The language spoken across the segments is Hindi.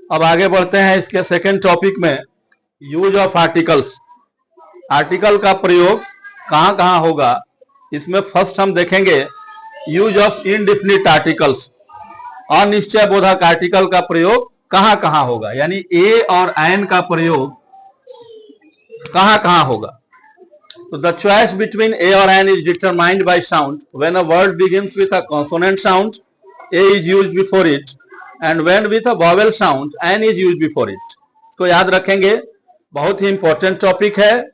अब आगे बढ़ते हैं इसके सेकेंड टॉपिक में, यूज ऑफ आर्टिकल्स। आर्टिकल का प्रयोग कहां कहां होगा। इसमें फर्स्ट हम देखेंगे use of indefinite articles. Anishchay बोधक आर्टिकल का प्रयोग कहां कहां होगा, यानी ए और एन का प्रयोग कहां कहां होगा। तो द चॉइस बिटवीन ए और an is determined by sound. When a word begins with a consonant sound, a is used before it, and when with a vowel sound, an is used before it. इसको याद रखेंगे, बहुत ही इंपॉर्टेंट टॉपिक है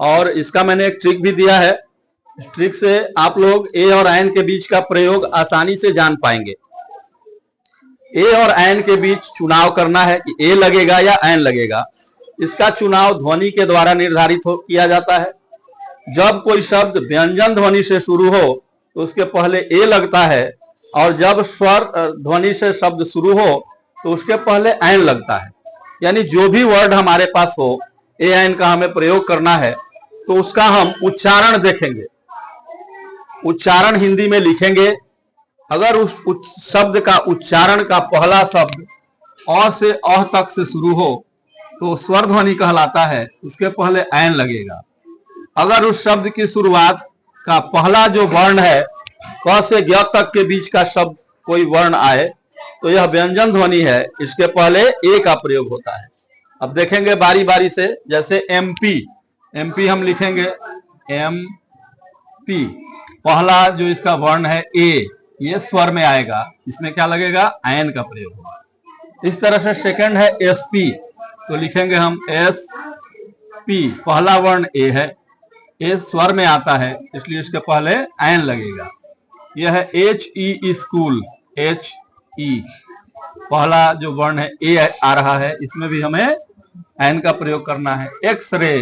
और इसका मैंने एक ट्रिक भी दिया है। इस ट्रिक से आप लोग ए और एन के बीच का प्रयोग आसानी से जान पाएंगे। ए और एन के बीच चुनाव करना है कि ए लगेगा या एन लगेगा। इसका चुनाव ध्वनि के द्वारा निर्धारित किया जाता है। जब कोई शब्द व्यंजन ध्वनि से शुरू हो तो उसके पहले ए लगता है, और जब स्वर ध्वनि से शब्द शुरू हो तो उसके पहले एन लगता है। यानी जो भी वर्ड हमारे पास हो, ए एन का हमें प्रयोग करना है तो उसका हम उच्चारण देखेंगे, उच्चारण हिंदी में लिखेंगे। अगर उस शब्द का उच्चारण का पहला शब्द अ से अह तक से शुरू हो तो स्वर ध्वनि कहलाता है, उसके पहले एन लगेगा। अगर उस शब्द की शुरुआत का पहला जो वर्ण है, क से ज्ञ तक के बीच का शब्द कोई वर्ण आए तो यह व्यंजन ध्वनि है, इसके पहले ए का प्रयोग होता है। अब देखेंगे बारी बारी से, जैसे एमपी, एमपी हम लिखेंगे एम पी, पहला जो इसका वर्ण है ए, ये स्वर में आएगा, इसमें क्या लगेगा, एन का प्रयोग होगा। इस तरह से सेकंड है एसपी, तो लिखेंगे हम एस पी, पहला वर्ण ए है, ए स्वर में आता है इसलिए इसके पहले एन लगेगा। यह है H E school, H E, पहला जो वर्ण है ए आ रहा है, इसमें भी हमें एन का प्रयोग करना है। एक्स रे,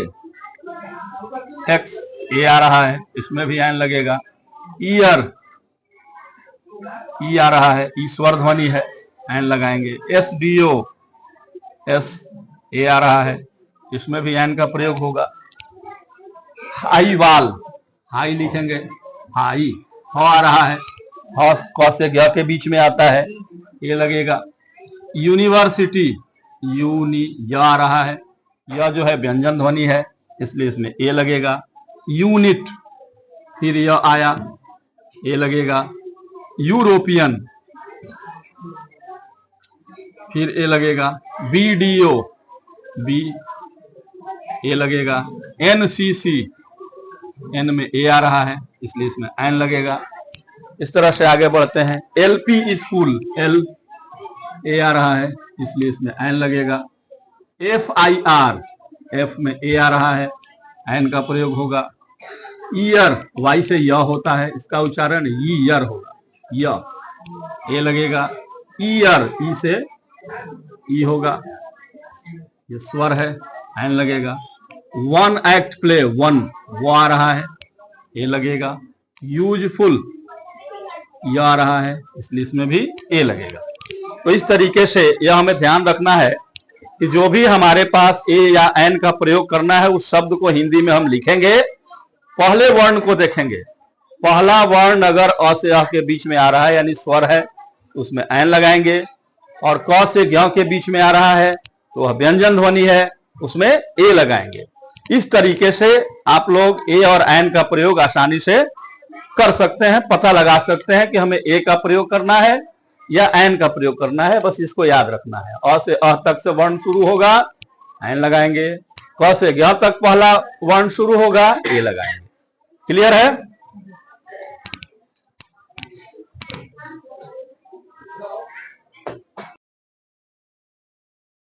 एक्स ए आ रहा है, इसमें भी एन लगेगा। ईयर, ई आ रहा है, ई स्वर ध्वनि है, एन लगाएंगे। S D O, S A आ रहा है, इसमें भी एन का प्रयोग होगा। हाई वाल, हाई लिखेंगे, हाई, ह आ रहा है, ह क से ग के बीच में आता है, ये लगेगा। यूनिवर्सिटी, यूनी, य आ रहा है, यह जो है व्यंजन ध्वनि है इसलिए इसमें ए लगेगा। यूनिट, फिर यह आया, ए लगेगा। यूरोपियन, फिर ए लगेगा। बीडीओ, बी, ए लगेगा। एनसीसी, एन में ए आ रहा है इसलिए इसमें एन लगेगा। इस तरह से आगे बढ़ते हैं। एलपी स्कूल, एल ए आ रहा है इसलिए इसमें एन लगेगा। एफ आई आर, एफ में ए आ रहा है, एन का प्रयोग होगा। ईयर, वाई से य होता है, इसका उच्चारण ईयर होगा, य, ए लगेगा। ईयर, ई से ई होगा, ये स्वर है, एन लगेगा। वन एक्ट प्ले, वन, वो आ रहा है, ए लगेगा। यूजफुल, यह आ रहा है इसलिए इसमें भी ए लगेगा। तो इस तरीके से यह हमें ध्यान रखना है कि जो भी हमारे पास ए या एन का प्रयोग करना है उस शब्द को हिंदी में हम लिखेंगे, पहले वर्ण को देखेंगे। पहला वर्ण अगर अ से अ के बीच में आ रहा है यानी स्वर है, उसमें एन लगाएंगे, और क से ज्ञ के बीच में आ रहा है तो वह व्यंजन ध्वनि है, उसमें ए लगाएंगे। इस तरीके से आप लोग ए और एन का प्रयोग आसानी से कर सकते हैं, पता लगा सकते हैं कि हमें ए का प्रयोग करना है या एन का प्रयोग करना है। बस इसको याद रखना है। अ से अ तक से वर्ण शुरू होगा, एन लगाएंगे। क से ज्ञ तक पहला वर्ण शुरू होगा, ए लगाएंगे। क्लियर है?